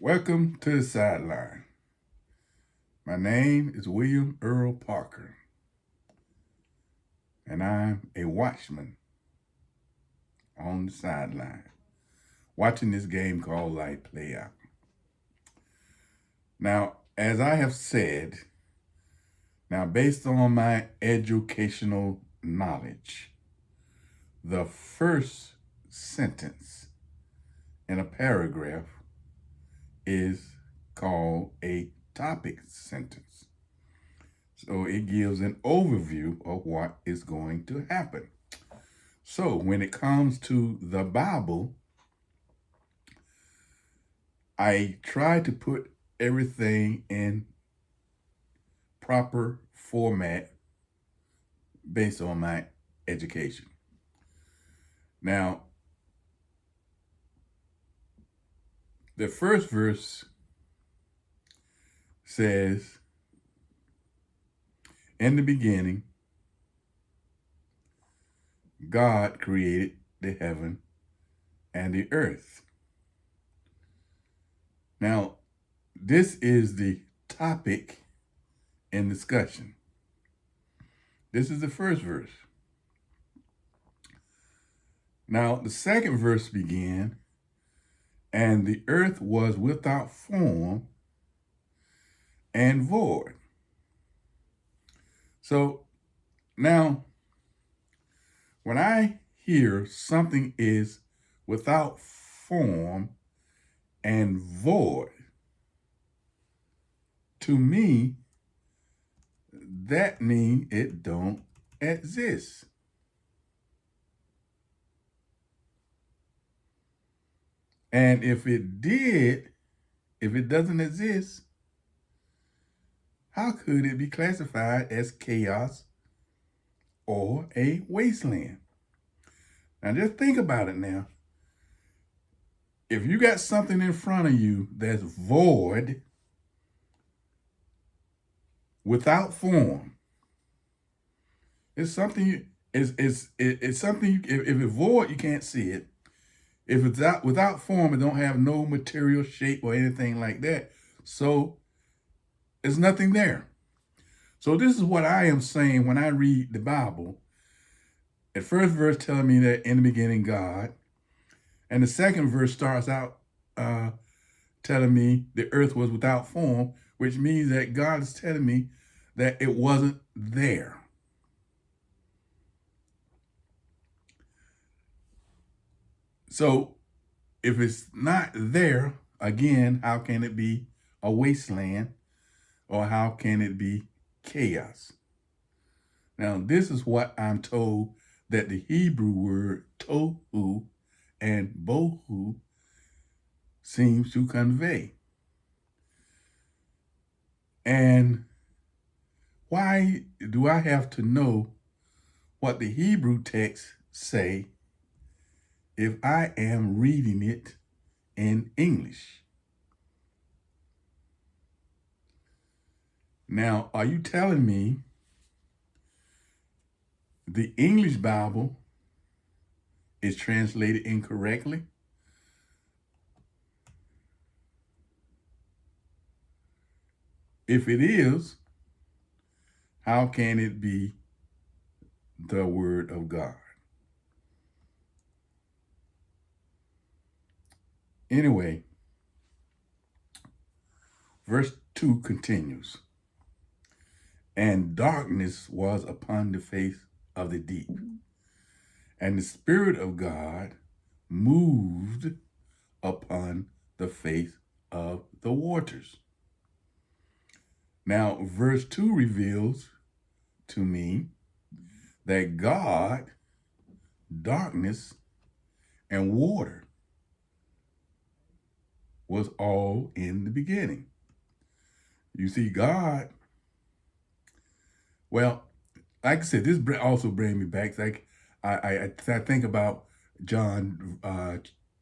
Welcome to the sideline. My name is William Earl Parker, and I'm a watchman on the sideline, watching this game called life play out. Now, as I have said, based on my educational knowledge, the first sentence in a paragraph is called a topic sentence. So it gives an overview of what is going to happen. So when it comes to the Bible, I try to put everything in proper format based on my education. Now, the first verse says, in the beginning, God created the heaven and the earth. Now, this is the topic in discussion. This is the first verse. Now, the second verse began, and the earth was without form and void. So now, when I hear something is without form and void, to me, that means it don't exist. And if it doesn't exist, how could it be classified as chaos or a wasteland? Now just think about it now. If you got something in front of you that's void, without form, it's something it's something if it's void, you can't see it. If it's without form, it don't have no material shape or anything like that. So there's nothing there. So this is what I am saying when I read the Bible. The first verse telling me that in the beginning God, and the second verse starts out telling me the earth was without form, which means that God is telling me that it wasn't there. So if it's not there, again, how can it be a wasteland or how can it be chaos? Now, this is what I'm told that the Hebrew word tohu and bohu seems to convey. And why do I have to know what the Hebrew texts say if I am reading it in English? Now, are you telling me the English Bible is translated incorrectly? If it is, how can it be the Word of God? Anyway, verse 2 continues. And darkness was upon the face of the deep, and the Spirit of God moved upon the face of the waters. Now, verse 2 reveals to me that God, darkness, and water was all in the beginning. You see, God, well, like I said, this also brings me back. Like I think about John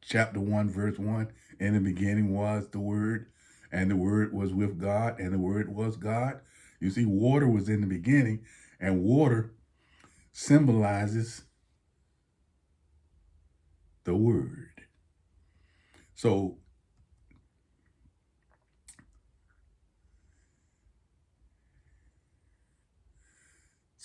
chapter 1, verse 1. In the beginning was the Word, and the Word was with God, and the Word was God. You see, water was in the beginning, and water symbolizes the Word. So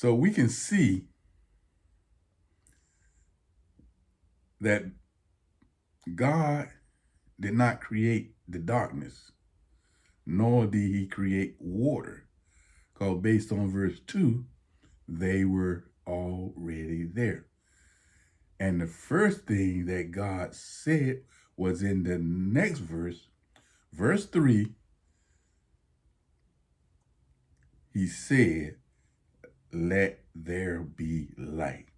So we can see that God did not create the darkness, nor did he create water. Because based on verse 2, they were already there. And the first thing that God said was in the next verse, verse 3, he said, "Let there be light."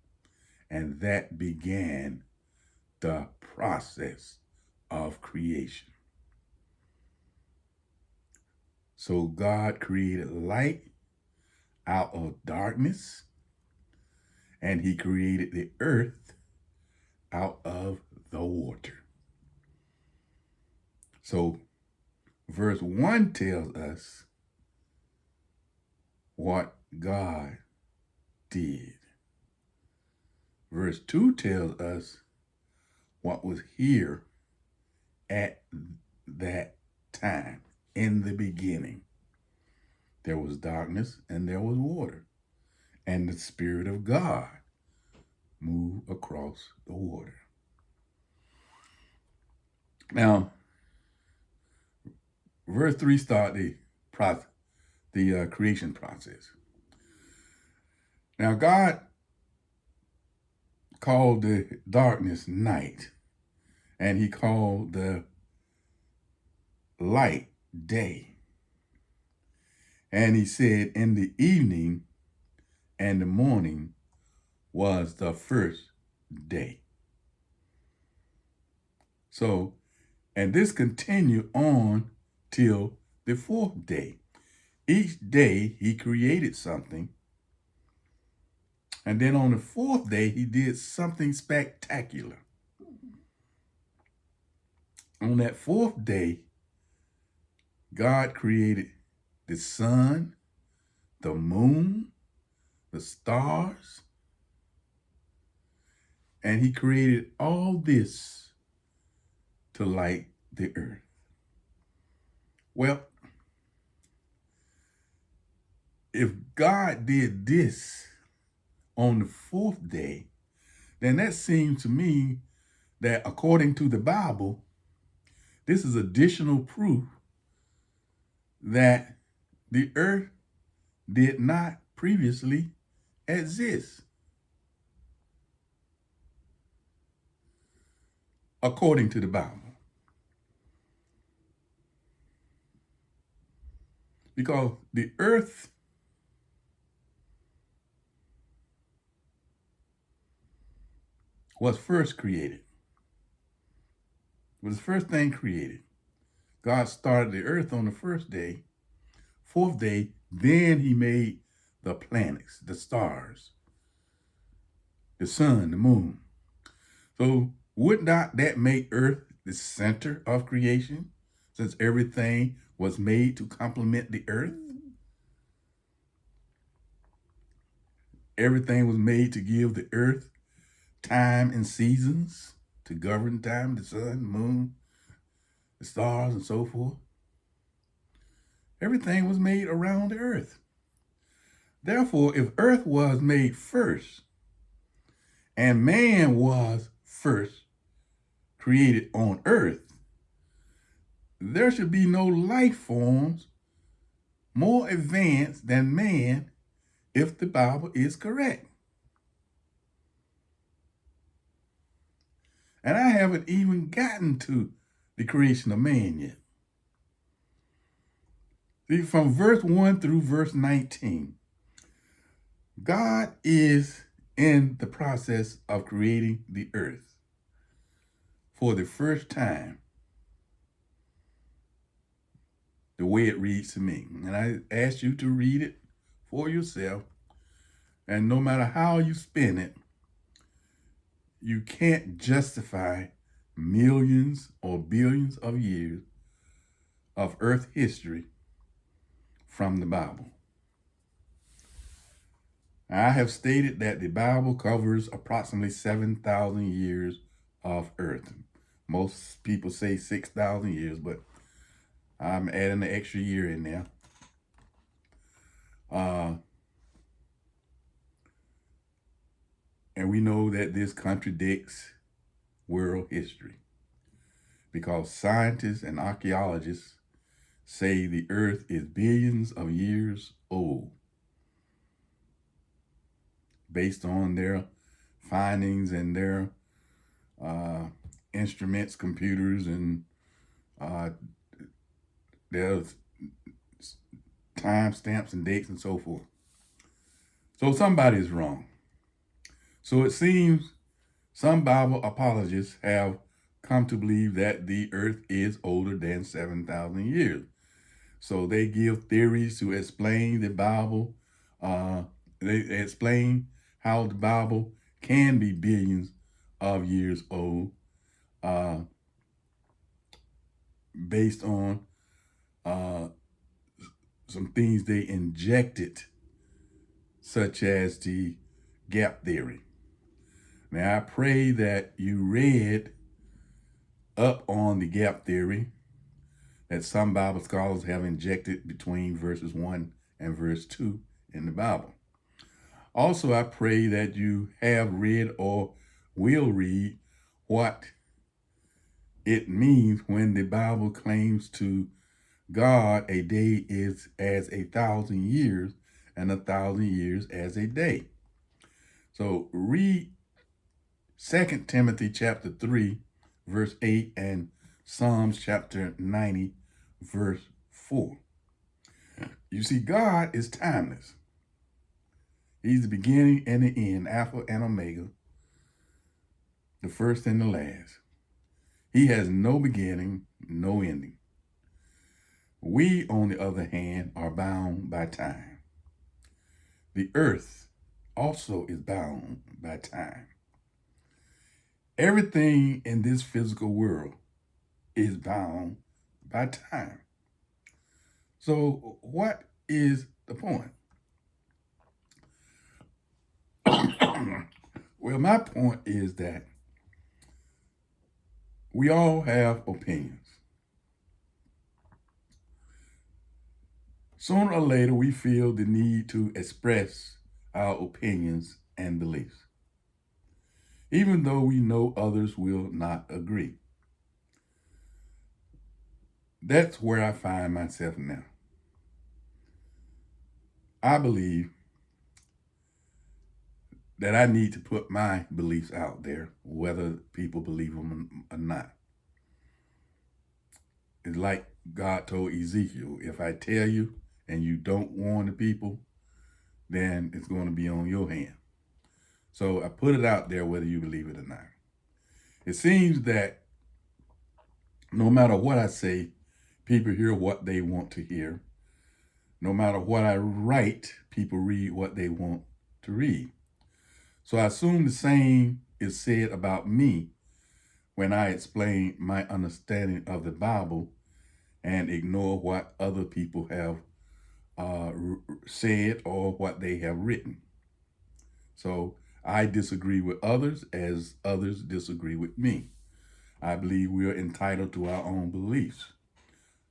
And that began the process of creation. So God created light out of darkness, and he created the earth out of the water. So verse 1 tells us what God did. Verse 2 tells us what was here at that time. In the beginning, there was darkness and there was water, and the Spirit of God moved across the water. Now, verse 3 starts the creation process. Now, God called the darkness night, and he called the light day. And he said, in the evening and the morning was the first day. So, and this continued on till the fourth day. Each day he created something. And then on the fourth day, he did something spectacular. On that fourth day, God created the sun, the moon, the stars, and he created all this to light the earth. Well, if God did this on the fourth day, then that seems to me that according to the Bible, this is additional proof that the earth did not previously exist. According to the Bible. Because the earth was first created. It was the first thing created. God started the earth on the first day. Fourth day, then he made the planets, the stars, the sun, the moon. So would not that make earth the center of creation, since everything was made to complement the earth? Everything was made to give the earth time and seasons, to govern time, the sun, the moon, the stars, and so forth. Everything was made around the earth. Therefore, if earth was made first, and man was first created on earth, there should be no life forms more advanced than man if the Bible is correct. And I haven't even gotten to the creation of man yet. See, from verse 1 through verse 19, God is in the process of creating the earth for the first time, the way it reads to me. And I ask you to read it for yourself. And no matter how you spin it, you can't justify millions or billions of years of earth history from the Bible. I have stated that the Bible covers approximately 7,000 years of earth. Most people say 6,000 years, but I'm adding an extra year in there. And we know that this contradicts world history because scientists and archaeologists say the earth is billions of years old based on their findings and their uh, instruments, computers, and uh, their time stamps and dates and so forth. So somebody's wrong. So it seems some Bible apologists have come to believe that the earth is older than 7,000 years. So they give theories to explain the Bible. They explain how the Bible can be billions of years old uh, based on uh, some things they injected, such as the gap theory. Now, I pray that you read up on the gap theory that some Bible scholars have injected between verses 1 and verse 2 in the Bible. Also, I pray that you have read or will read what it means when the Bible claims to God a day is as 1,000 years and 1,000 years as a day. So read 2 Timothy chapter 3, verse 8, and Psalms chapter 90, verse 4. You see, God is timeless. He's the beginning and the end, Alpha and Omega, the first and the last. He has no beginning, no ending. We, on the other hand, are bound by time. The earth also is bound by time. Everything in this physical world is bound by time. So what is the point? Well, my point is that we all have opinions. Sooner or later, we feel the need to express our opinions and beliefs, even though we know others will not agree. That's where I find myself now. I believe that I need to put my beliefs out there, whether people believe them or not. It's like God told Ezekiel, if I tell you and you don't warn the people, then it's going to be on your hand. So I put it out there whether you believe it or not. It seems that no matter what I say, people hear what they want to hear. No matter what I write, people read what they want to read. So I assume the same is said about me when I explain my understanding of the Bible and ignore what other people have said or what they have written. So I disagree with others as others disagree with me. I believe we are entitled to our own beliefs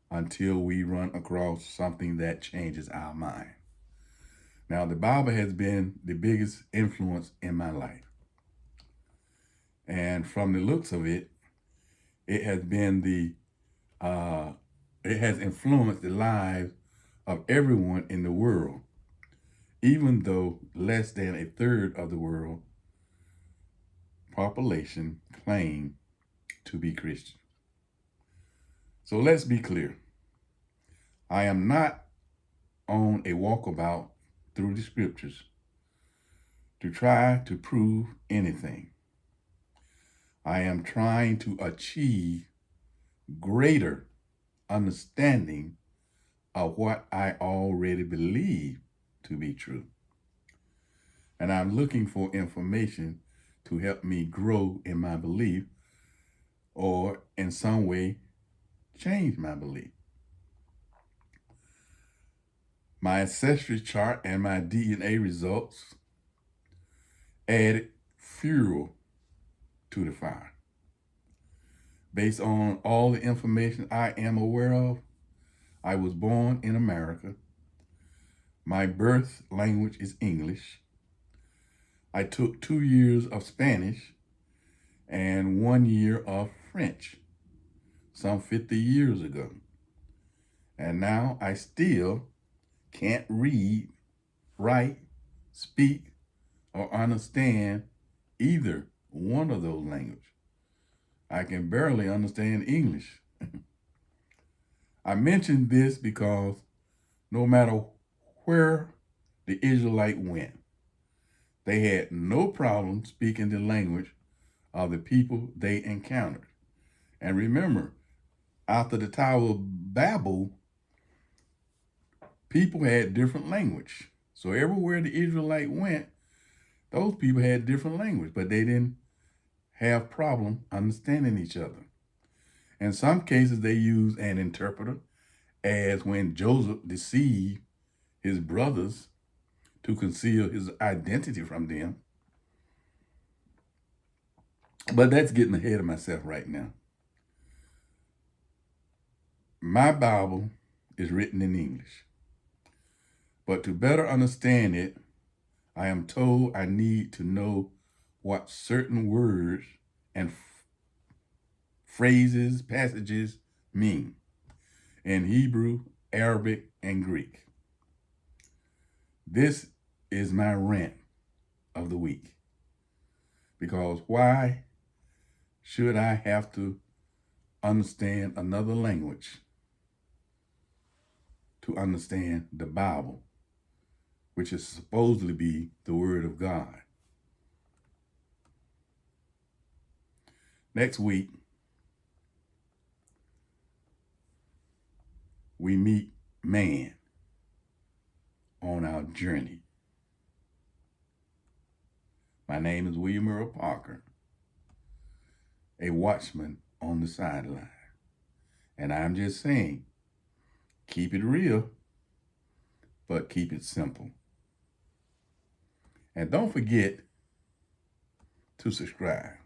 until we run across something that changes our mind. Now, the Bible has been the biggest influence in my life. And from the looks of it, it has been it has influenced the lives of everyone in the world, even though less than a third of the world population claim to be Christian. So let's be clear. I am not on a walkabout through the scriptures to try to prove anything. I am trying to achieve greater understanding of what I already believe to be true. And I'm looking for information to help me grow in my belief or in some way change my belief. My ancestry chart and my DNA results added fuel to the fire. Based on all the information I am aware of, I was born in America. My birth language is English. I took 2 years of Spanish and 1 year of French, some 50 years ago. And now I still can't read, write, speak, or understand either one of those languages. I can barely understand English. I mention this because no matter where the Israelite went, they had no problem speaking the language of the people they encountered. And remember, after the Tower of Babel, people had different language. So everywhere the Israelite went, those people had different language, but they didn't have problem understanding each other. In some cases, they used an interpreter, as when Joseph deceived his brothers to conceal his identity from them. But that's getting ahead of myself right now. My Bible is written in English. But to better understand it, I am told I need to know what certain words and phrases, passages mean in Hebrew, Arabic, and Greek. This is my rant of the week. Because why should I have to understand another language to understand the Bible, which is supposedly be the Word of God? Next week, we meet man on our journey. My name is William Earl Parker, a watchman on the sideline. And I'm just saying, keep it real, but keep it simple. And don't forget to subscribe.